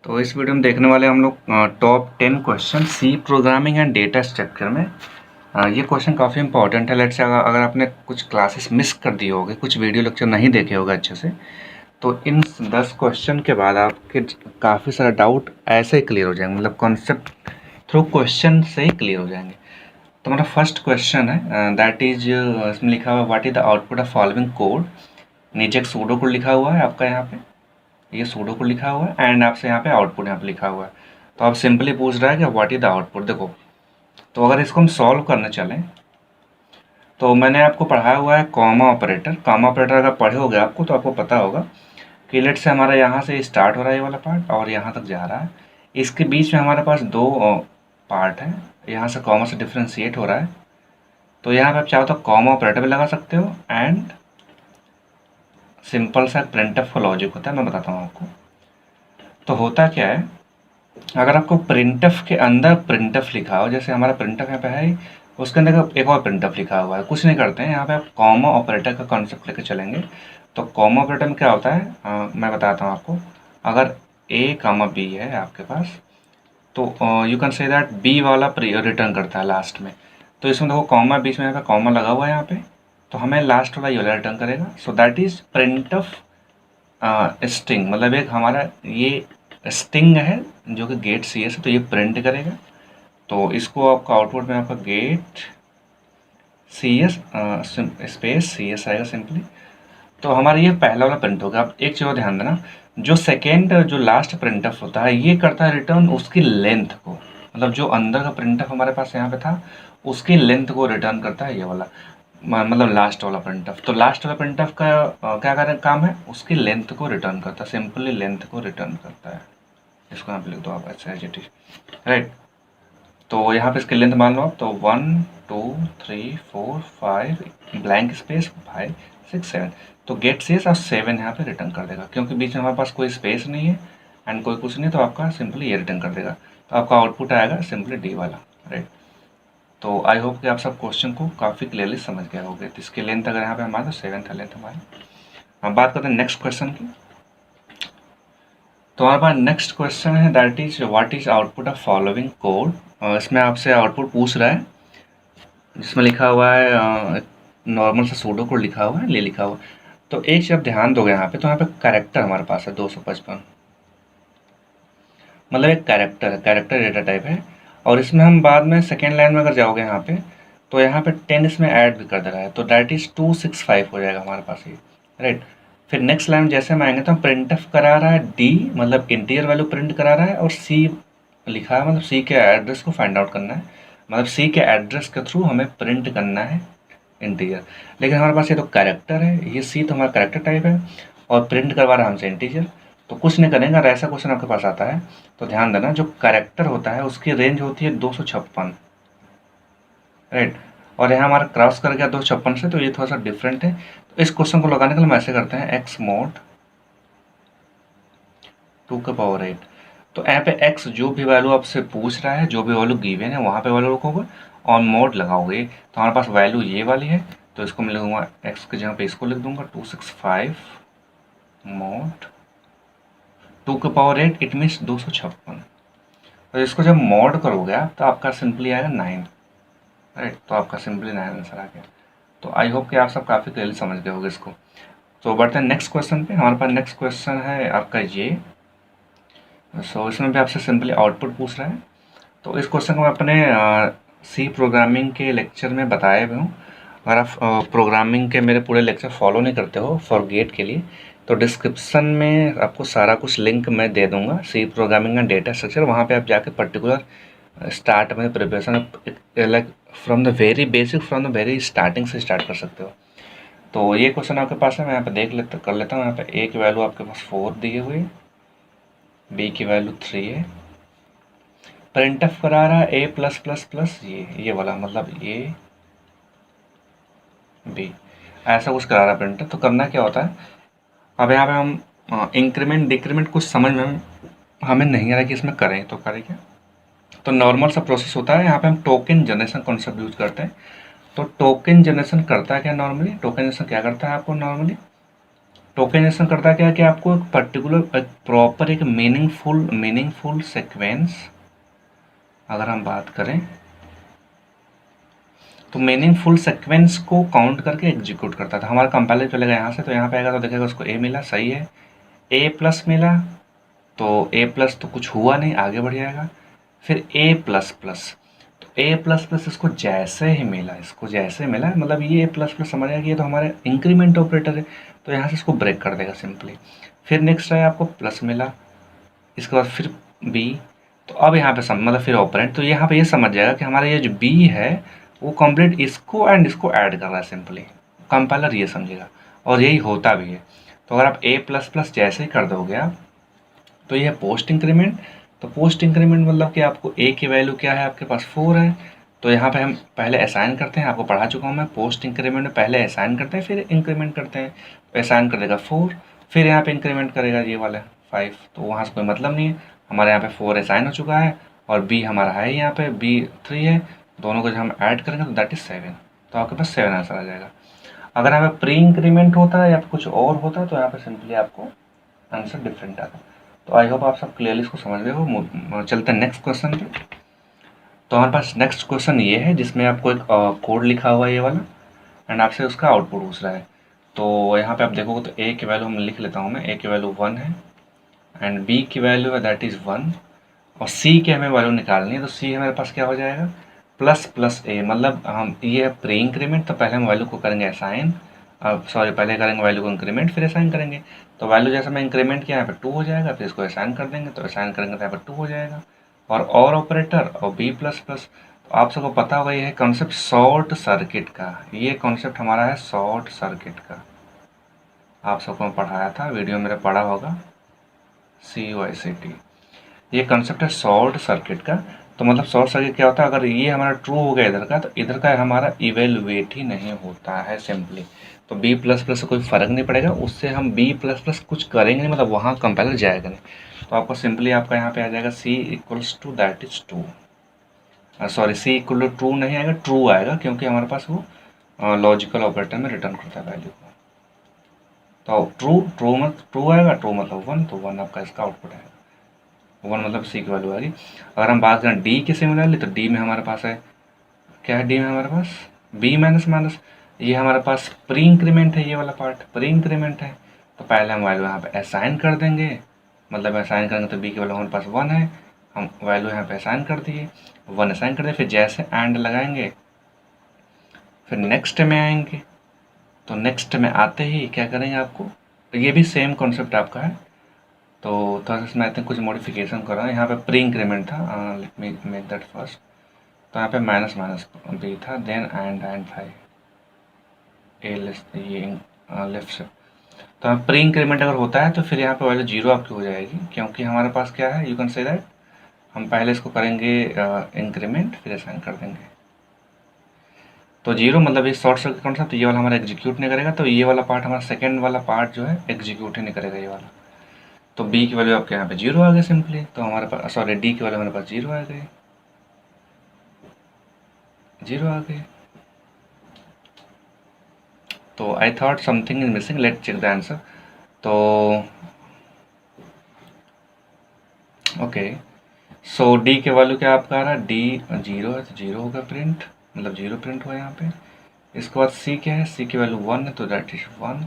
तो इस वीडियो में देखने वाले हम लोग top 10 question C programming and data structure में। ये क्वेश्चन काफ़ी इंपॉर्टेंट है। लेट्स से अगर आपने कुछ क्लासेस मिस कर दिए होंगे, कुछ वीडियो लेक्चर नहीं देखे होगा अच्छे से, तो इन 10 क्वेश्चन के बाद आपके काफ़ी सारा डाउट ऐसे ही क्लियर हो जाएंगे, मतलब कॉन्सेप्ट थ्रू क्वेश्चन से ही क्लियर हो जाएंगे। तो मेरा फर्स्ट क्वेश्चन है, दैट इज इसमें लिखा हुआ what is the output of following code. नीचे एक सूडो कोड लिखा हुआ है आपका, यहाँ पे ये सूडो कोड लिखा हुआ है एंड आपसे यहाँ पे आउटपुट यहाँ पे लिखा हुआ है। तो आप सिंपली पूछ रहा है कि व्हाट इज द आउटपुट। देखो, तो अगर इसको हम सॉल्व करने चलें तो मैंने आपको पढ़ाया हुआ है कॉमा ऑपरेटर। कॉमा ऑपरेटर अगर पढ़े होगे आपको तो आपको पता होगा कि लेट से हमारा यहाँ से स्टार्ट हो रहा है ये वाला पार्ट और यहाँ तक जा रहा है। इसके बीच में हमारे पास दो पार्ट है, यहाँ से कॉमा से डिफ्रेंशिएट हो रहा है। तो यहाँ पे आप चाहो तो कॉमा ऑपरेटर भी लगा सकते हो एंड सिंपल सा प्रिंटफ का लॉजिक होता है, मैं बताता हूँ आपको। तो होता क्या है, अगर आपको प्रिंटफ के अंदर प्रिंटफ लिखा हो, जैसे हमारा प्रिंटफ यहाँ पे है, उसके अंदर एक और प्रिंटफ लिखा हुआ है, कुछ नहीं करते हैं, यहाँ पे आप कॉमा ऑपरेटर का कॉन्सेप्ट लेकर चलेंगे। तो कॉमा ऑपरेटर में क्या होता है, मैं बताता हूँ आपको। अगर ए कामा बी है आपके पास, तो you can say that B वाला रिटर्न करता है लास्ट में। तो इसमें देखो कॉमा बीच में यहाँ पे कॉमा लगा हुआ है यहाँ पे, तो हमें लास्ट वाला ये वाला रिटर्न करेगा। So that is printf string, मतलब एक हमारा ये स्ट्रिंग है जो कि गेट सी एस है, तो ये प्रिंट करेगा। तो इसको आपका आउटपुट में आपका get C S space C S आएगा सिंपली। तो हमारा ये पहला वाला प्रिंट होगा। अब एक चीज़ ध्यान देना, जो सेकेंड जो लास्ट प्रिंटफ होता है ये करता है रिटर्न उसकी लेंथ को, मतलब जो अंदर का प्रिंटफ हमारे पास यहाँ पे था उसकी लेंथ को रिटर्न करता है ये वाला, मतलब लास्ट वाला प्रिंटफ। तो लास्ट वाला प्रिंटफ का क्या काम है, उसकी लेंथ को रिटर्न करता है, सिंपली लेंथ को रिटर्न करता है। इसको यहाँ पे लिख दो आप ऐसे एज इट इज, राइट। तो यहाँ पे इसकी लेंथ मान लो आप, तो 1 2 3 4 5 ब्लैंक स्पेस 5 6 7, तो गेट सेस और 7 यहाँ पे रिटर्न कर देगा, क्योंकि बीच में हमारे पास कोई स्पेस नहीं है एंड कोई कुछ नहीं, तो आपका सिंपली ये रिटर्न कर देगा। तो आपका आउटपुट आएगा सिंपली डी वाला, राइट। तो आई होप कि आप सब क्वेश्चन को काफ़ी क्लियरली समझ गए होंगे। तो इसकी लेंथ अगर यहाँ पे हमारा 7 था लेंथ हमारी। हम बात करते हैं नेक्स्ट क्वेश्चन की। तो हमारे पास नेक्स्ट क्वेश्चन है that is what is output of following code. इसमें आपसे आउटपुट पूछ रहा है, जिसमें लिखा हुआ है नॉर्मल सा सूडो कोड लिखा हुआ है, ले लिखा हुआ। तो एक चीज आप ध्यान दोगे यहाँ पे, तो यहाँ पे कैरेक्टर हमारे पास है 255, मतलब एक कैरेक्टर है, कैरेक्टर डेटा टाइप है। और इसमें हम बाद में सेकेंड लाइन में अगर जाओगे यहाँ पे, तो यहाँ पे 10 इसमें ऐड भी कर दे रहा है, तो दैट इज 265 हो जाएगा हमारे पास ये, राइट। फिर नेक्स्ट लाइन जैसे हम आएंगे तो हम प्रिंट ऑफ करा रहा है डी, मतलब इंटीरियर वैल्यू प्रिंट करा रहा है, और सी लिखा है, मतलब सी के एड्रेस को फाइंड आउट करना है, मतलब सी के एड्रेस के थ्रू हमें प्रिंट करना है इंटीजर। लेकिन हमारे पास ये तो कैरेक्टर है, ये सी तो हमारा कैरेक्टर टाइप है और प्रिंट करवा रहा है हमसे इंटीजर, तो कुछ नहीं करेंगे। अगर ऐसा क्वेश्चन आपके पास आता है तो ध्यान देना, जो कैरेक्टर होता है उसकी रेंज होती है 256, राइट। और यहाँ हमारा क्रॉस कर गया 256 से, तो ये थोड़ा सा डिफरेंट है। तो इस क्वेश्चन को लगाने के लिए हम ऐसे करते हैं एक्स मोड 2⁸। तो यहाँ पे एक्स जो भी वैल्यू आपसे पूछ रहा है, जो भी वैल्यू गिवन है वहाँ पे वैल्यू रखोगे, ऑन मोड लगाओगे तो हमारे पास वैल्यू ये वाली है, तो इसको मैं लिखूंगा एक्स के जगह पे इसको लिख दूंगा 265 मोड 2⁸, इट मीन्स 256। तो इसको जब मॉड करोगे आप तो आपका सिंपली आएगा 9, राइट। तो आपका सिंपली 9 आंसर आ गया। तो आई होप कि आप सब काफ़ी क्लियरली समझ गए होंगे इसको। तो बढ़ते हैं नेक्स्ट क्वेश्चन पे। हमारे पास नेक्स्ट क्वेश्चन है आपका ये। सो इसमें भी आपसे सिंपली आउटपुट पूछ रहा है। तो इस क्वेश्चन को मैं अपने सी प्रोग्रामिंग के लेक्चर में बताए हुए हूँ। अगर आप प्रोग्रामिंग के मेरे पूरे लेक्चर फॉलो नहीं करते हो फॉर गेट के लिए, तो डिस्क्रिप्शन में आपको सारा कुछ लिंक मैं दे दूंगा, C programming and data structure. वहाँ पे आप जाके पर्टिकुलर स्टार्ट में preparation like from the very basic, from the very starting से स्टार्ट कर सकते हो। तो ये क्वेश्चन आपके पास है, मैं यहाँ पे कर लेता हूँ। यहाँ पे ए की वैल्यू आपके पास 4 दिए हुए, बी की वैल्यू 3 है, प्रिंट ऑफ करा रहा है ए प्लस प्लस प्लस ये वाला, मतलब ए बी, ऐसा कुछ करा रहा है प्रिंट। तो करना क्या होता है, अब यहाँ पे हम इंक्रीमेंट डिक्रीमेंट कुछ समझ में हमें नहीं आ रहा कि इसमें करें, तो करें क्या। तो नॉर्मल सा प्रोसेस होता है, यहाँ पे हम टोकन जनरेशन कॉन्सेप्ट यूज करते हैं। तो टोकन जनरेशन करता है क्या नॉर्मली, टोकन जनरेशन क्या करता है आपको नॉर्मली, टोकेनाइजेशन करता क्या है कि आपको एक पर्टिकुलर एक प्रॉपर एक मीनिंगफुल सीक्वेंस, अगर हम बात करें तो मीनिंगफुल सीक्वेंस को काउंट करके एग्जीक्यूट करता था। हमारा कंपाइलर चलेगा यहाँ से, तो यहाँ पे आएगा तो देखेगा उसको ए मिला, सही है, ए प्लस मिला, तो ए प्लस तो कुछ हुआ नहीं, आगे बढ़ जाएगा। फिर ए प्लस प्लस, तो ए प्लस प्लस इसको जैसे ही मिला, इसको जैसे मिला मतलब ये ए प्लस प्लस समझ आया कि ये तो हमारे इंक्रीमेंट ऑपरेटर है, तो यहाँ से इसको ब्रेक कर देगा सिंपली। फिर नेक्स्ट है आपको प्लस मिला, इसके बाद फिर बी, तो अब यहाँ पे मतलब फिर ऑपरेंट, तो यहाँ पे ये समझ जाएगा कि हमारा ये जो बी है वो कंप्लीट इसको एंड इसको ऐड कर रहा है सिंपली, कंपाइलर ये समझेगा और यही होता भी है। तो अगर आप ए प्लस प्लस जैसे ही कर दोगे आप, तो ये है पोस्ट इंक्रीमेंट। तो पोस्ट इंक्रीमेंट मतलब कि आपको ए की वैल्यू क्या है, आपके पास 4 है, तो यहाँ पे हम पहले असाइन करते हैं, आपको पढ़ा चुका हूँ मैं, पोस्ट इंक्रीमेंट में पहले असाइन करते हैं फिर इंक्रीमेंट करते हैं। तो असाइन कर देगा 4, फिर यहाँ पे इंक्रीमेंट करेगा ये वाला 5, तो वहाँ से कोई मतलब नहीं है, हमारे यहाँ पे 4 असाइन हो चुका है और बी हमारा है यहाँ पे, बी 3 है, दोनों को जब हम ऐड करेंगे तो दैट इज 7, तो आपके पास 7 आंसर आ जाएगा। अगर यहाँ पे प्री इंक्रीमेंट होता है या फिर कुछ और होता है तो यहाँ पे सिंपली आपको आंसर डिफरेंट आता। तो आई होप आप सब क्लियरली इसको समझ गए हो। चलते हैं नेक्स्ट क्वेश्चन पे। तो हमारे पास नेक्स्ट क्वेश्चन ये है जिसमें आपको एक कोड लिखा हुआ है ये वाला, एंड आपसे उसका आउटपुट पूछ रहा है। तो यहाँ पे आप देखोगे तो ए की वैल्यू हम लिख लेता हूँ मैं, ए की वैल्यू 1 है एंड बी की वैल्यू है दैट इज़ 1, और सी की हमें वैल्यू निकालनी है, तो सी हमारे पास क्या हो जाएगा, प्लस प्लस ए, मतलब हम ये है प्री इंक्रीमेंट, तो पहले हम वैल्यू को करेंगे असाइन, सॉरी पहले करेंगे वैल्यू को इंक्रीमेंट फिर असाइन करेंगे। तो वैल्यू जैसे मैं इंक्रीमेंट किया यहाँ पे 2 हो जाएगा, फिर इसको असाइन कर देंगे, तो असाइन करेंगे तो यहाँ पे 2 हो जाएगा, और ऑपरेटर और बी प्लस प्लस। तो आप सबको पता होगा ये है कॉन्सेप्ट शॉर्ट सर्किट का, ये कॉन्सेप्ट हमारा है शॉर्ट सर्किट का, आप सबको मैं पढ़ाया था, वीडियो मेरा पढ़ा होगा, COICT, ये कंसेप्ट है शॉर्ट सर्किट का। तो मतलब शॉर्ट सर्किट क्या होता है, अगर ये हमारा ट्रू हो गया इधर का, तो इधर का हमारा इवेलुएट ही नहीं होता है सिंपली। तो बी प्लस प्लस से कोई फ़र्क नहीं पड़ेगा, उससे हम बी प्लस प्लस कुछ करेंगे नहीं, मतलब वहाँ कंपाइलर जाएगा नहीं। तो आपको सिंपली आपका यहाँ पे आ जाएगा c equals to that is two, sorry c equal to true नहीं आएगा, ट्रू आएगा, क्योंकि हमारे पास वो लॉजिकल ऑपरेटर में रिटर्न करता है वैल्यू को। तो ट्रू मतलब ट्रू आएगा, ट्रू मतलब 1, तो 1 आपका इसका आउटपुट आएगा, 1 मतलब सी की वैल्यू आ गई। अगर हम बात करें डी के सिमिलरली, तो डी में हमारे पास है, क्या है डी में हमारे पास, बी माइनस माइनस, ये हमारे पास प्री इंक्रीमेंट है, ये वाला पार्ट प्री इंक्रीमेंट है। तो पहले हम वैल्यू यहाँ पे असाइन कर देंगे, मतलब असाइन करेंगे तो बी की वैल्यू हमारे पास 1 है, हम वैल्यू यहाँ पे असाइन कर दिए, 1 असाइन कर दिए, फिर जैसे एंड लगाएंगे फिर नेक्स्ट में आएंगे, तो नेक्स्ट में आते ही क्या करेंगे आपको, तो ये भी सेम कॉन्सेप्ट आपका है, तो थोड़ा सा इसमें आई थिंक कुछ मॉडिफिकेशन कर रहा है, यहाँ पे प्री इंक्रीमेंट था, let me make that first, तो यहाँ पे माइनस माइनस बी था, then and five A left से। तो यहाँ प्री इंक्रीमेंट अगर होता है तो फिर यहाँ पे वैल्यू 0 आपकी हो जाएगी, क्योंकि हमारे पास क्या है, यू कैन से दैट हम पहले इसको करेंगे इंक्रीमेंट फिर असाइन कर देंगे। तो 0 मतलब ये शॉर्ट सर्किट कॉन्सेप्ट, ये वाला हमारा एग्जीक्यूट नहीं करेगा, तो ये वाला पार्ट हमारा सेकेंड वाला पार्ट जो है एग्जीक्यूट ही नहीं करेगा ये वाला। तो बी की वैल्यू आपके यहाँ पे 0 आ गई सिंपली, तो हमारे पास सॉरी डी की वैल्यू हमारे पास 0 आ गई, 0 आ गई। तो I thought something is missing, let check the answer. तो ओके, सो डी के वैल्यू क्या आपका आ रहा है, डी 0 है तो 0 होगा प्रिंट, मतलब 0 प्रिंट हुआ यहाँ पे। इसके बाद सी क्या है, सी की वैल्यू 1 है तो दैट इज 1।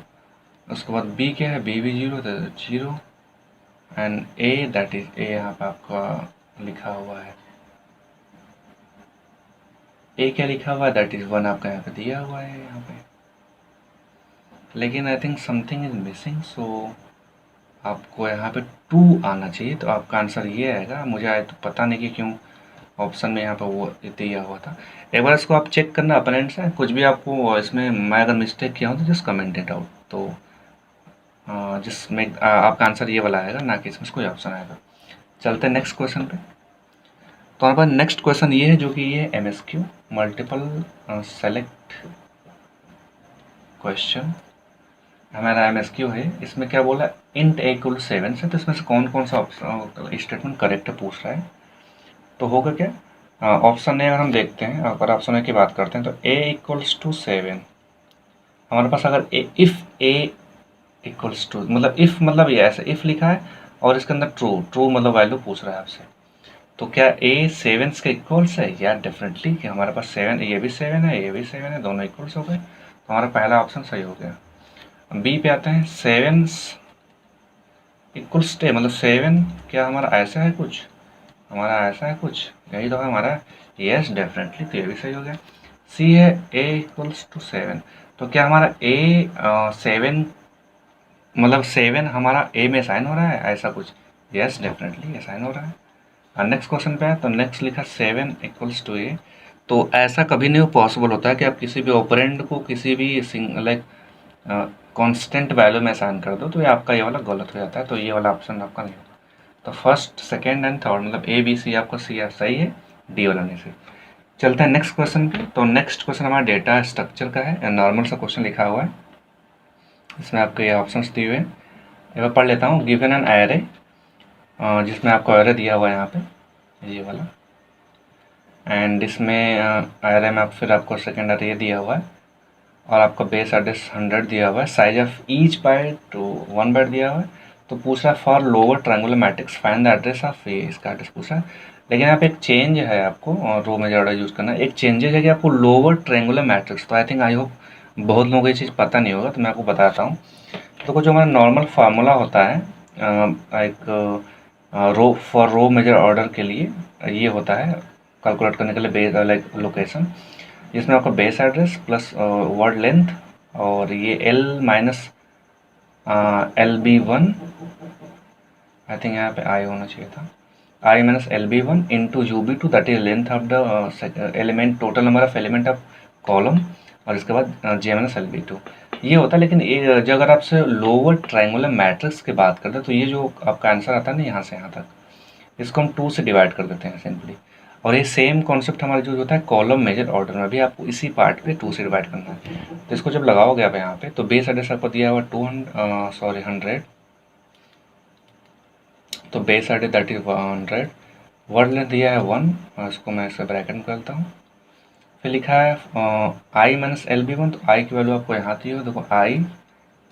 उसके बाद बी क्या है, बी भी 0 तो 0, and A that is a यहाँ पे आपका लिखा हुआ है, ए क्या लिखा हुआ है, दैट इज 1 आपका यहाँ पे दिया हुआ है यहाँ पे, लेकिन I think something is missing, so आपको यहाँ पे 2 आना चाहिए, तो आपका आंसर ये आएगा। मुझे आए तो पता नहीं कि क्यों ऑप्शन में यहाँ पे वो दिया हुआ था, एक बार इसको आप चेक करना अपने एंड से, कुछ भी आपको इसमें मैं अगर मिस्टेक किया हूँ तो जस्ट कमेंट इट आउट, तो जिसमें आपका आंसर ये वाला आएगा, ना कि इसमें कोई ऑप्शन आएगा। चलते हैं नेक्स्ट क्वेश्चन पे। तो हमारे पास नेक्स्ट क्वेश्चन ये है जो कि ये MSQ मल्टीपल सेलेक्ट क्वेश्चन हमारा MSQ है। इसमें क्या बोला, इंट ए इक्वल 7 से, तो इसमें से कौन कौन सा स्टेटमेंट करेक्ट पूछ रहा है। तो होगा क्या, ऑप्शन ए अगर हम देखते हैं, अगर ऑप्शन ए की बात करते हैं, तो ए इक्वल्स टू 7 हमारे पास, अगर इफ़ ए इक्वल्स टू, मतलब इफ़, मतलब ये ऐसे इफ़ लिखा है और इसके अंदर ट्रू, ट्रू मतलब वैल्यू पूछ रहा है आपसे। तो क्या ए सेवन्स के इक्वल्स है? या डेफिनेटली कि हमारे पास सेवन, ये भी सेवन है, ये भी सेवन है, दोनों इक्वल्स हो गए, तो हमारा पहला ऑप्शन सही हो गया। बी पे आते हैं, सेवन्स इक्वल्स टे, मतलब सेवन क्या हमारा ऐसा है कुछ, हमारा ऐसा है कुछ, यही तो है हमारा। यस डेफिनेटली, तो ये भी सही हो गया। सी है ए इक्वल्स टू सेवन, तो क्या हमारा ए सेवन, मतलब सेवन हमारा ए में साइन हो रहा है ऐसा कुछ? यस डेफिनेटली ये साइन हो रहा है। नेक्स्ट क्वेश्चन पे है, तो नेक्स्ट लिखा सेवन इक्वल्स टू ए, तो ऐसा कभी नहीं पॉसिबल होता है कि आप किसी भी ऑपरेंड को किसी भी लाइक कांस्टेंट वैल्यू में असाइन कर दो, तो ये आपका ये वाला गलत हो जाता है, तो ये वाला ऑप्शन आपका नहीं होता। तो फर्स्ट, सेकेंड एंड थर्ड, मतलब ए बी सी आपका सी सही है, डी वाला नहीं सही। चलते हैं नेक्स्ट क्वेश्चन पे। तो नेक्स्ट क्वेश्चन हमारा डेटा स्ट्रक्चर का है, नॉर्मल सा क्वेश्चन लिखा हुआ है, इसमें आपके ये ऑप्शंस दिए हुए हैं। एक बार पढ़ लेता हूँ। गिवन एन एरे, जिसमें आपको एरे दिया हुआ है यहाँ पे ये वाला, एंड इसमें एरे में आप फिर आपको सेकेंड एरे ये दिया हुआ है, और आपका बेस एड्रेस 100 दिया हुआ है, size of each byte two 1 byte दिया हुआ है। तो पूछ रहा है for lower triangular matrix find the address of a, इसका एड्रेस पूछ रहा है। लेकिन यहाँ पे एक चेंज है आपको, और रो में ज़्यादा यूज़ करना है, एक चेंजेस है कि आपको लोअर ट्रायंगुलर मैट्रिक्स, तो आई थिंक आई होप बहुत लोगों को ये चीज़ पता नहीं होगा, तो मैं आपको बताता हूँ। तो कुछ जो हमारा नॉर्मल फार्मूला होता है एक रो, फॉर रो मेजर ऑर्डर के लिए ये होता है कैलकुलेट करने के लिए बेस लाइक लोकेशन, जिसमें आपका base address plus word length, और ये l minus L B one, I think यहाँ पे आई होना चाहिए था, i minus L B one into u b two, that is length of the element, total number of element of column, और इसके बाद j minus L b two, ये होता है। लेकिन जो अगर आपसे लोअर ट्रायंगुलर मैट्रिक्स की बात करते हैं, तो ये जो आपका आंसर आता है ना यहाँ से यहाँ तक, इसको हम 2 से डिवाइड कर देते हैं सिंपली। और ये सेम कॉन्सेप्ट हमारा जो होता है कॉलम मेजर ऑर्डर में भी आपको इसी पार्ट पे 2 से डिवाइड करना है। तो इसको जब लगाओगे आप यहाँ पे, तो बेस एड्रेस आपको दिया हुआ 100, तो base address that is 100, word length दिया है 1, इसको मैं इसे ब्रैकेट में करता हूँ। फिर लिखा है आई माइनस एल बी वन, तो आई की वैल्यू आपको यहाँ दी हो, देखो आई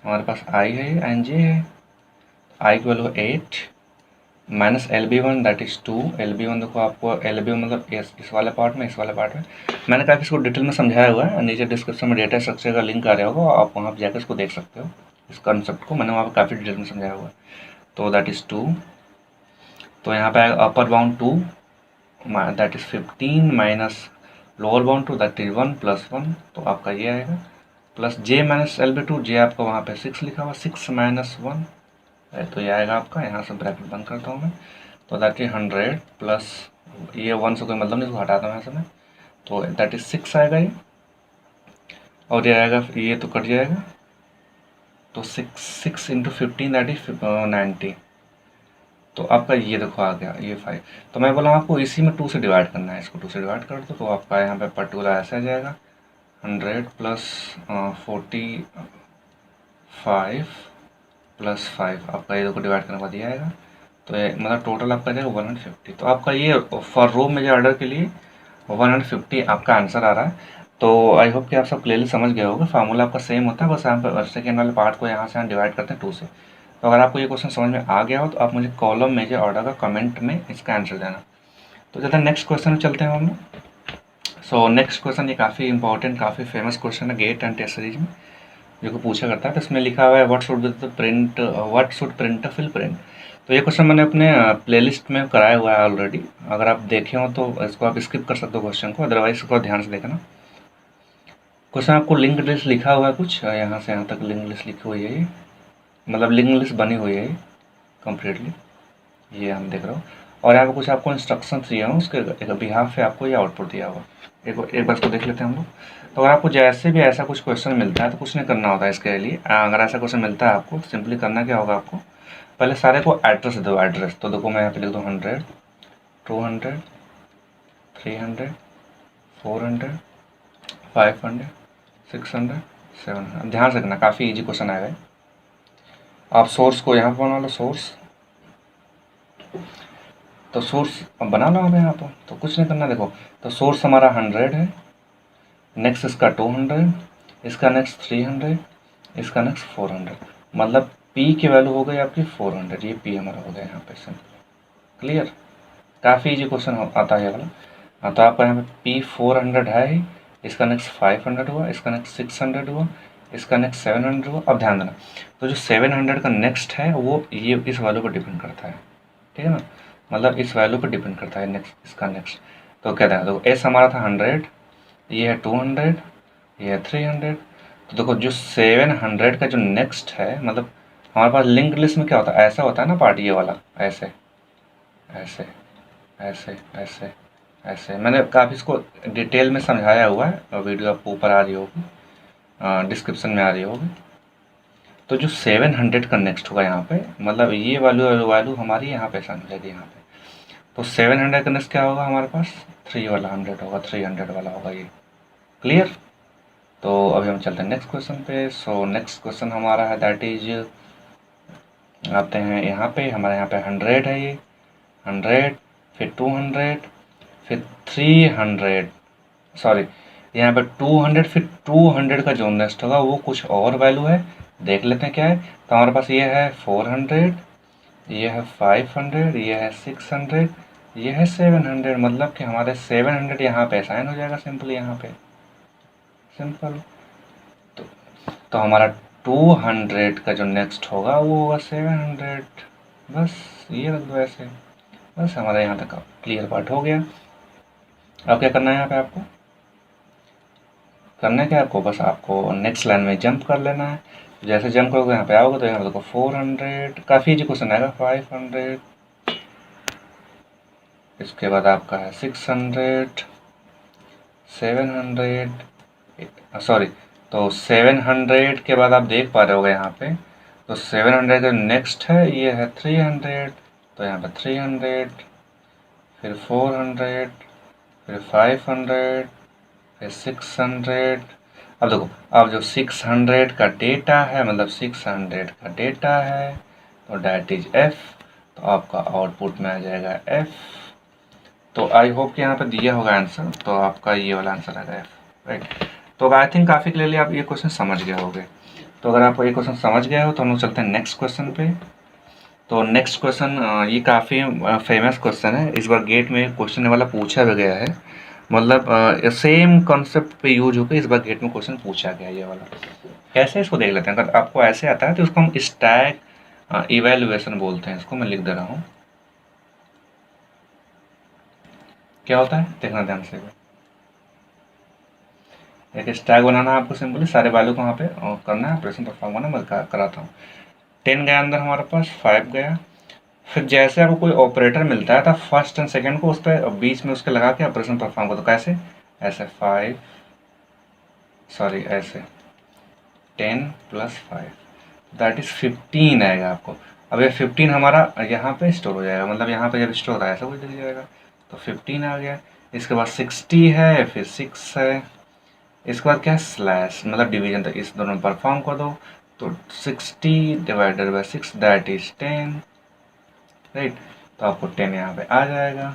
हमारे पास आई है एंड जे है, आई की value 8 minus L B one that is 2, L B one देखो आपको एल बी वन मतलब इस वाले पार्ट में, इस वाले पार्ट में मैंने काफ़ी इसको डिटेल में समझाया हुआ है, नीचे डिस्क्रिप्शन में डेटा स्ट्रक्चर का लिंक आ रहा होगा, आप वहाँ पर जाकर इसको देख सकते हो, इस कॉन्सेप्ट को मैंने वहाँ पर काफ़ी डिटेल में समझाया हुआ है। तो दैट इज़ 2, तो यहाँ पे upper bound 2 that is 15 minus lower bound 2 that is 1 plus 1, तो आपका ये आएगा, plus j minus L b two, j आपका वहाँ पे 6 लिखा हुआ, 6 माइनस 1, तो ये आएगा आपका, यहाँ से ब्रैकेट बंद करता हूँ मैं, तो दैट इज 100 प्लस ये 1 से कोई मतलब नहीं, इसको हटाता हूँ यहाँ से मैं, तो दैट इज 6 आएगा ये, और ये आएगा, ये तो कट जाएगा, तो 6 इंटू 15 दैट इज 90, तो आपका ये देखो आ गया ये 5। तो मैं बोला आपको इसी में 2 से डिवाइड करना है, इसको 2 से डिवाइड कर दो, तो आपका यहाँ पे पर्टिकुलर ऐसा आ जाएगा 100 प्लस 45 प्लस 5, आपका ये देखो डिवाइड करने के बाद ये आएगा, तो ये मतलब टोटल आपका जाएगा 150। तो आपका ये फॉर रो मेजर ऑर्डर के लिए 150 आपका आंसर आ रहा है। तो आई होप कि आप सब क्लियरली समझ गए होगे, फार्मूला आपका सेम होता है, बस यहाँ पर सेकेंड वाले पार्ट को यहाँ से हम डिवाइड करते हैं 2 से। तो अगर आपको ये क्वेश्चन समझ में आ गया हो, तो आप मुझे कॉलम मेजर ऑर्डर का कमेंट में इसका आंसर देना। तो चलते हैं नेक्स्ट क्वेश्चन में चलते हैं हम लोग। सो नेक्स्ट क्वेश्चन ये काफ़ी इंपॉर्टेंट, काफ़ी फेमस क्वेश्चन है गेट एंड टेस्ट सीरीज में, जो कि पूछा करता है। तो इसमें लिखा हुआ है what should print fill print. तो ये क्वेश्चन मैंने अपने प्लेलिस्ट में कराया हुआ है ऑलरेडी, अगर आप देखे हो तो इसको आप स्किप कर सकते हो क्वेश्चन को, अदरवाइज इसको ध्यान से देखना। क्वेश्चन आपको लिंक लिस्ट लिखा हुआ है कुछ यहाँ से यहाँ तक लिंक लिस्ट लिखी हुई है, ये मतलब लिंक लिस्ट बनी हुई है कम्प्लीटली, ये हम देख रहे हो, और यहाँ पे कुछ आपको इंस्ट्रक्शन दिए हों, उसके बिहाफ पे आपको ये आउटपुट दिया हुआ। एक बार इसको देख लेते हैं हम लोग। तो अगर आपको जैसे भी ऐसा कुछ क्वेश्चन मिलता है, तो कुछ नहीं करना होता है इसके लिए। अगर ऐसा क्वेश्चन मिलता है आपको, तो सिंपली करना क्या होगा, आपको पहले सारे को एड्रेस दो, एड्रेस तो देखो मैं यहाँ पे लिख दूँ 100, 200, 300, 400, 500, 600, 700। ध्यान से रखना, काफ़ी ईजी क्वेश्चन आएगा। आप सोर्स को यहाँ पर बना लो, सोर्स, तो सोर्स बना लो आप यहाँ पर, तो कुछ नहीं करना। देखो तो सोर्स हमारा 100 है, नेक्स्ट इसका 200, इसका नेक्स्ट 300, इसका नेक्स्ट 400। मतलब P की वैल्यू हो गई आपकी 400, ये P हमारा हो गया यहाँ पे सिंपल। क्लियर, काफ़ी इजी क्वेश्चन आता है ये वाला। हाँ, तो आपका यहाँ पे P 400 है ही, इसका नेक्स्ट 500 हुआ, इसका नेक्स्ट 600 हुआ, इसका नेक्स्ट 700 हुआ। अब ध्यान देना, तो जो 700 का नेक्स्ट है वो ये इस वैल्यू पर डिपेंड करता है, ठीक है ना, मतलब इस वैल्यू पर डिपेंड करता है नेक्स्ट, इसका नेक्स्ट। तो क्या था, देखो एस हमारा था 100, ये है 200, ये है 300। तो देखो जो 700 का जो नेक्स्ट है, मतलब हमारे पास लिंक लिस्ट में क्या होता है, ऐसा होता है ना पार्ट, ये वाला ऐसे ऐसे ऐसे ऐसे ऐसे। मैंने काफ़ी इसको डिटेल में समझाया हुआ है, और वीडियो आपको ऊपर आ रही होगी, डिस्क्रिप्शन में आ रही होगी। तो जो 700 का नेक्स्ट होगा यहाँ पे, मतलब ये वैल्यू वैल्यू हमारी यहाँ पे समझेगी यहाँ पे। तो 700 का नेक्स्ट क्या होगा हमारे पास, 3 वाला 100 होगा, 300 वाला होगा ये। क्लियर। तो अभी हम चलते हैं नेक्स्ट क्वेश्चन पे। सो नेक्स्ट क्वेश्चन हमारा है दैट इज, आते हैं यहाँ पे, हमारे यहाँ पे 100 है ये, 100, फिर 200, फिर 300, सॉरी यहाँ पे 200, फिर 200 का जो नेक्स्ट होगा वो कुछ और वैल्यू है, देख लेते हैं क्या है। तो हमारे पास ये है 400, ये है 500, ये है 600, ये है 700। मतलब कि हमारे 700 यहाँ पे असाइन हो जाएगा सिंपल, यहाँ पे सिंपल। तो, तो हमारा 200 का जो नेक्स्ट होगा वो होगा 700, बस ये रख दो ऐसे। बस हमारा यहाँ तक क्लियर पार्ट हो गया। अब क्या करना है यहाँ पे आपको, करना है क्या आपको, बस आपको नेक्स्ट लाइन में जंप कर लेना है। जैसे जंप करोगे यहाँ पे आओगे तो यहाँ पे देखो 400, काफ़ी इजी क्वेश्चन आएगा, 500, इसके बाद आपका है 600, 700, सॉरी, तो 700 के बाद आप देख पा रहे होगे यहाँ पे, तो 700 का नेक्स्ट है ये है 300, तो यहाँ पे 300, फिर 400, फिर 500, फिर 600। अब देखो, अब जो 600 का डेटा है, मतलब 600 का डेटा है, तो डैट इज एफ, तो आपका आउटपुट में आ जाएगा एफ। तो आई होप कि यहाँ पे दिया होगा आंसर, तो आपका ये वाला आंसर आएगा एफ, राइट। तो आई थिंक काफ़ी क्लियरली आप ये क्वेश्चन समझ गए होगे। तो अगर आप ये क्वेश्चन समझ गए हो तो हम लोग चलते हैं नेक्स्ट क्वेश्चन पे। तो नेक्स्ट क्वेश्चन ये काफ़ी फेमस क्वेश्चन है, इस बार गेट में क्वेश्चन वाला पूछा भी गया है, मतलब सेम कॉन्सेप्ट पे यूज होकर इस बार गेट में क्वेश्चन पूछा गया ये वाला। कैसे, इसको देख लेते हैं। अगर आपको ऐसे आता है तो उसको हम स्टैक इवेल्युएशन बोलते हैं, इसको मैं लिख दे रहा हूँ। क्या होता है देखना ध्यान से, एक स्टैक बनाना है आपको, सिंपली सारे वैल्यू को वहाँ पे करना है, ऑपरेशन परफॉर्म करना, मैं कराता हूँ। 10 गया अंदर हमारे पास, 5 गया, फिर जैसे आपको कोई ऑपरेटर मिलता है तो फर्स्ट एंड सेकंड को उस पर बीच में उसके लगा के ऑपरेशन परफॉर्म कर दो। कैसे, ऐसे 5, सॉरी ऐसे 10 + 5 दैट इज 15 आएगा आपको। अब ये 15 हमारा यहाँ पे स्टोर हो जाएगा, मतलब यहाँ पे जब स्टोर होता है ऐसा कुछ दिख जाएगा, तो 15 आ गया। इसके बाद 60 है, फिर 6 है, इसके बाद क्या है स्लैश, मतलब डिवीजन, तो इस दोनों में परफॉर्म कर दो, तो 60/6 दैट इज 10, राइट। तो आपको 10 यहाँ पे आ जाएगा।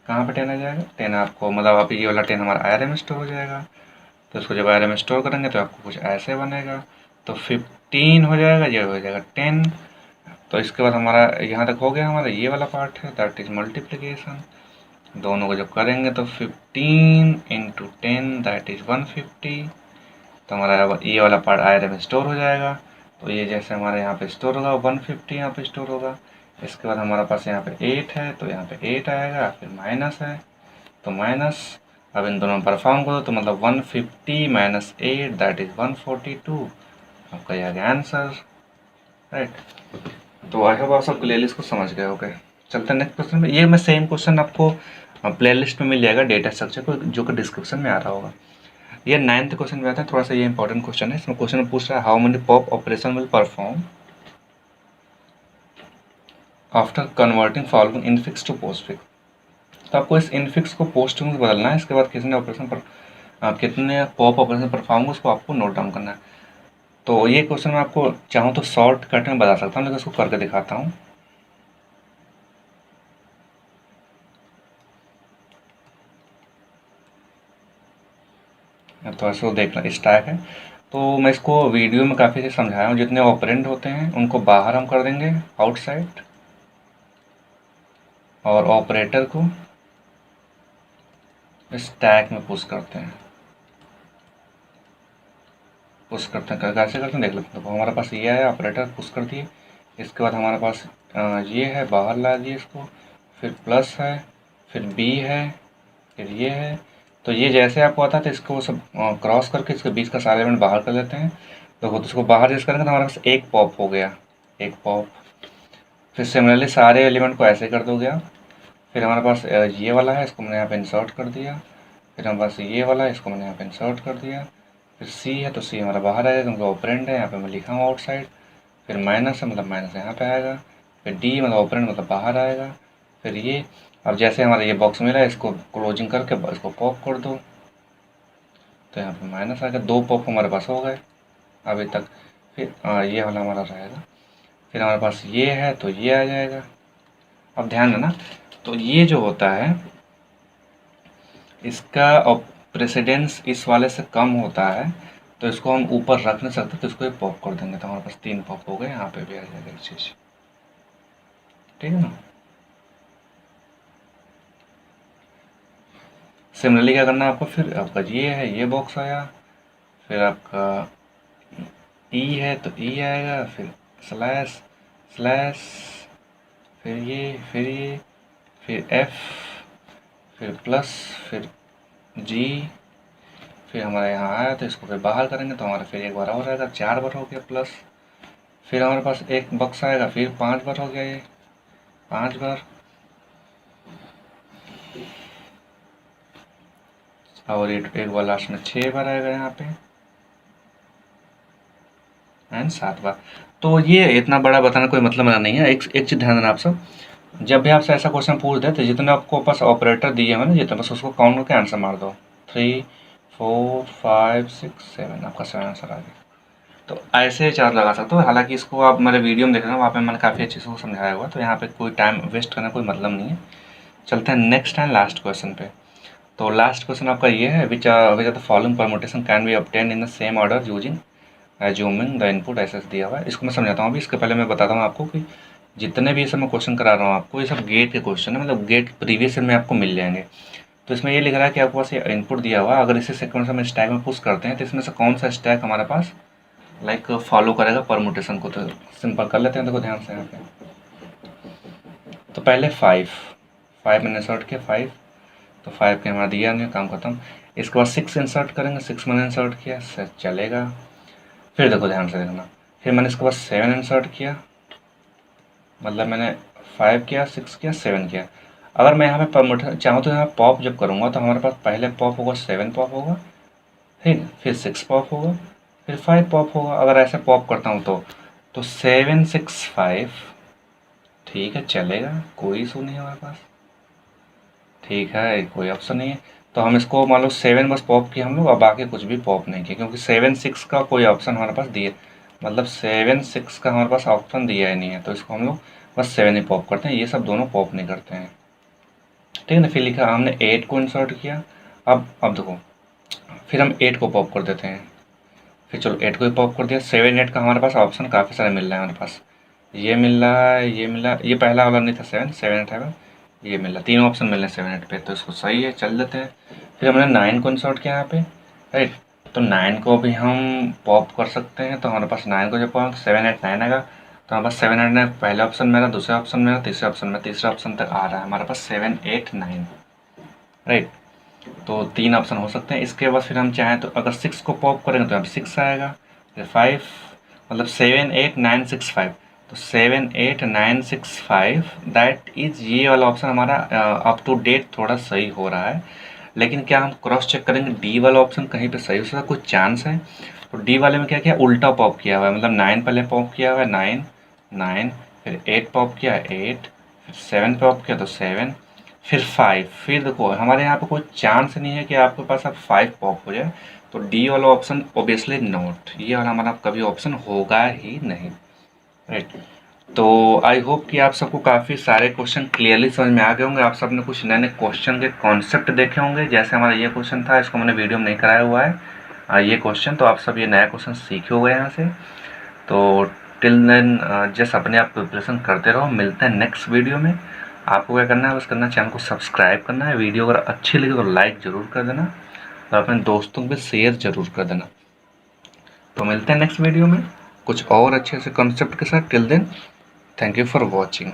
कहाँ पे 10 आ जाएगा, 10 आपको, मतलब आप ये वाला 10 हमारा आयरन में स्टोर हो जाएगा। तो इसको जब आयरन में स्टोर करेंगे तो आपको कुछ ऐसे बनेगा, तो 15 हो जाएगा, ये हो जाएगा 10। तो इसके बाद हमारा यहाँ तक हो गया, हमारा ये वाला पार्ट है दैट इज मल्टीप्लीकेशन। दोनों को जब करेंगे तो 15 × 10 दैट इज 150। तो हमारा ये वाला पार्ट आयरन में स्टोर हो जाएगा। तो ये जैसे हमारे यहाँ पे स्टोर होगा 150 यहाँ पे स्टोर होगा। इसके बाद हमारे पास यहाँ पे 8 है, तो यहाँ पे 8 आएगा, फिर माइनस है तो माइनस। अब इन दोनों में परफॉर्म करो तो मतलब 150 - 8 दैट इज 142। आपका ये आ गया आंसर, राइट। तो आई होप आप सब क्लियरली इसको समझ गए होगे। चलते हैं नेक्स्ट क्वेश्चन में। ये मैं सेम क्वेश्चन आपको प्लेलिस्ट में मिल जाएगा डेटा स्ट्रक्चर को, जो कि डिस्क्रिप्शन में आ रहा होगा। ये 9th क्वेश्चन में आता है, थोड़ा सा ये इंपॉर्टेंट क्वेश्चन है। इसमें क्वेश्चन में पूछ रहा है how many pop operation will perform after converting following infix to postfix. तो आपको इस इनफिक्स को पोस्ट में बदलना है, इसके बाद कितने ऑपरेशन पर कितने पॉप ऑपरेशन परफॉर्म होंगे उसको आपको नोट डाउन करना है। तो ये क्वेश्चन मैं आपको चाहूँ तो शॉर्ट कट में बता सकता हूँ, लेकिन उसको करके दिखाता हूँ। तो ऐसे वो देखना स्टैक है, तो मैं इसको वीडियो में काफ़ी से समझाया हूँ। जितने ऑपरेंड होते हैं उनको बाहर हम कर देंगे आउटसाइड, और ऑपरेटर को स्टैक में पुश करते हैं। कैसे करते हैं देख लेते हैं। तो हमारे पास ये है, ऑपरेटर पुश कर दिए। इसके बाद हमारे पास ये है, बाहर ला दिए इसको। फिर प्लस है, फिर बी है, फिर ये है। तो ये जैसे आपको आता है तो इसको सब क्रॉस करके इसके बीच का सारे एलिमेंट बाहर कर लेते हैं। तो इसको बाहर जैसे करेंगे तो हमारे पास एक पॉप हो गया, एक पॉप। फिर सिमिलरली सारे एलिमेंट को ऐसे कर दोगे आप। फिर हमारे पास ये वाला है, इसको मैंने यहाँ पे इंसर्ट कर दिया। फिर हमारे पास ये वाला है, इसको मैंने यहाँ पे इंसर्ट कर दिया। फिर सी है तो सी हमारा बाहर आएगा क्योंकि ऑपरेंड है, यहाँ पे मैं लिखा हूँ आउटसाइड। फिर माइनस है मतलब माइनस यहाँ पे आएगा। फिर डी मतलब ऑपरेंड मतलब बाहर आएगा। फिर ये, अब जैसे हमारा ये बॉक्स मिला है इसको क्लोजिंग करके इसको पॉप कर दो, तो यहाँ पे माइनस आ गया। 2 पॉप हमारे पास हो गए अभी तक। फिर ये वाला हमारा रहेगा। फिर हमारे पास ये है तो ये आ जाएगा। अब ध्यान देना, तो ये जो होता है इसका प्रेसिडेंस इस वाले से कम होता है, तो इसको हम ऊपर रख नहीं सकते, तो इसको एक पॉप कर देंगे। तो हमारे पास 3 पॉप हो गए, यहाँ पे भी आ जाएगा एक चीज़। ठीक है ना। सिमिलरली क्या करना है आपको, फिर आपका ये है, ये बॉक्स आया। फिर आपका ई है तो ई आएगा। फिर स्लैश स्लैश, फिर ये, फिर ये, फिर एफ, फिर प्लस, फिर जी। फिर हमारे यहाँ आया तो इसको फिर बाहर करेंगे तो हमारा फिर एक बार और आएगा, 4 बार हो गया प्लस। फिर हमारे पास एक बक्स आएगा, फिर 5 बार हो गया, ये 5 बार। और एक बार लास्ट में 6 बार आएगा यहाँ पे, एंड 7 बार। तो ये इतना बड़ा बताना कोई मतलब नहीं है। एक चीज़ ध्यान देना आप सब, जब भी आपसे ऐसा क्वेश्चन पूछ दे तो जितने आपको पास ऑपरेटर दिए हैं ना, जितने बस उसको काउंट करके आंसर मार दो। 3 4 5 6 7, आपका 7 आंसर आ गया। तो ऐसे चार्ज लगा सकते हो। हालांकि इसको आप मेरे वीडियो में देख रहे हो, वहाँ पे मैंने काफ़ी अच्छे से समझाया हुआ, तो यहाँ पे कोई टाइम वेस्ट करना कोई मतलब नहीं है। चलते हैं नेक्स्ट एंड लास्ट क्वेश्चन पे। तो लास्ट क्वेश्चन आपका ये है, which are the following permutation can be obtain in the same order using assuming the input ऐसे दिया हुआ है। इसको मैं समझाता हूँ अभी। इसके पहले मैं बताता हूँ आपको कि जितने भी ये सब मैं क्वेश्चन करा रहा हूँ आपको, ये सब गेट के क्वेश्चन है, मतलब गेट प्रीवियस ईयर में आपको मिल जाएंगे। तो इसमें ये लिख रहा है कि आपके पास ये इनपुट दिया हुआ है, अगर इसे सेकंड से हम स्टैक में पुश करते हैं तो इसमें से कौन सा स्टैक हमारे पास फॉलो करेगा परमुटेशन को। तो सिंपल कर लेते हैं, देखो ध्यान से यहाँ पे। तो पहले 5 मैंने इंसर्ट किया 5, तो 5 के हमारा दिया नहीं, काम खत्म। इसके बाद 6 इंसर्ट करेंगे, 6 मैंने इंसर्ट किया, चलेगा। फिर देखो ध्यान से देखना, फिर मैंने इसके बाद 7 इंसर्ट किया, मतलब मैंने 5 किया, 6 किया, 7 किया। अगर मैं यहाँ पे परमुटेशन चाहूँ तो यहाँ पॉप जब करूँगा तो हमारे पास पहले पॉप होगा 7 पॉप होगा, फिर 6 पॉप होगा, फिर 5 पॉप होगा। अगर ऐसे पॉप करता हूँ तो 7 6 5, ठीक है चलेगा, कोई इशू नहीं है हमारे पास। ठीक है, कोई ऑप्शन नहीं है। तो हम इसको मान लो 7 बस पॉप किया हम लोग, और बाकी कुछ भी पॉप नहीं किया, क्योंकि 7 6 का कोई ऑप्शन हमारे पास दिए, मतलब 7 6 का हमारे पास ऑप्शन दिया ही नहीं है। तो इसको हम लोग बस 7 ही पॉप करते हैं, ये सब दोनों पॉप नहीं करते हैं। ठीक है ना। फिर लिखा हमने 8 को इंसर्ट किया। अब देखो, फिर हम 8 को पॉप कर देते हैं। फिर चलो 8 को ही पॉप कर दिया। 7 8 का हमारे पास ऑप्शन काफ़ी सारे मिल रहे हैं हमारे पास। ये मिल रहा है, ये मिल रहा है, ये पहला वाला नहीं था 7 7 8 है, ये मिल रहा है। 3 ऑप्शन मिल रहे हैं 7 8 पे, तो इसको सही है, चल देते हैं। फिर हमने 9 को इंसर्ट किया यहाँ पे, राइट। तो 9 को भी हम पॉप कर सकते हैं। तो हमारे पास 9 को जब पॉप 7 8 9 आएगा, तो हमारे पास 7 8 9 पहले ऑप्शन मेरा, दूसरे ऑप्शन मेरा, तीसरे ऑप्शन में, तीसरे ऑप्शन तक आ रहा है हमारे पास 7 8 9, राइट। तो 3 ऑप्शन हो सकते हैं। इसके बाद फिर हम चाहें तो अगर 6 को पॉप करेंगे तो यहाँ पे 6 आएगा, फिर 5, मतलब 7 8 9 6 5। तो 7 8 9 6 5, दैट इज ये वाला ऑप्शन हमारा अप टू डेट थोड़ा सही हो रहा है। लेकिन क्या हम क्रॉस चेक करेंगे डी वाला ऑप्शन कहीं पे सही हो सकता है, कुछ चांस है। तो डी वाले में क्या किया, उल्टा पॉप किया हुआ है, मतलब 9 पहले पॉप किया हुआ है, 9 9, फिर 8 पॉप किया 8, फिर 7 पॉप किया तो 7, फिर 5। फिर देखो हमारे यहाँ पे कोई चांस नहीं है कि आपके पास अब 5 पॉप हो जाए। तो डी वाला ऑप्शन ओबियसली नोट, ये वाला हमारा कभी ऑप्शन होगा ही नहीं, राइट। तो आई होप कि आप सबको काफ़ी सारे क्वेश्चन क्लियरली समझ में आ गए होंगे। आप सबने कुछ नए नए क्वेश्चन के कॉन्सेप्ट देखे होंगे। जैसे हमारा ये क्वेश्चन था, इसको मैंने वीडियो में नहीं कराया हुआ है, ये क्वेश्चन। तो आप सब ये नया क्वेश्चन सीखे हो गए यहाँ से। तो टिल देन जस्ट अपने आप प्रिपरेशन करते रहो। मिलते हैं नेक्स्ट वीडियो में। आपको क्या करना है, बस करना है चैनल को सब्सक्राइब करना है। वीडियो अगर अच्छी लगी तो लाइक ज़रूर कर देना और अपने दोस्तों को शेयर ज़रूर कर देना। तो मिलते हैं नेक्स्ट वीडियो में कुछ और अच्छे से कॉन्सेप्ट के साथ। Till then thank you for watching.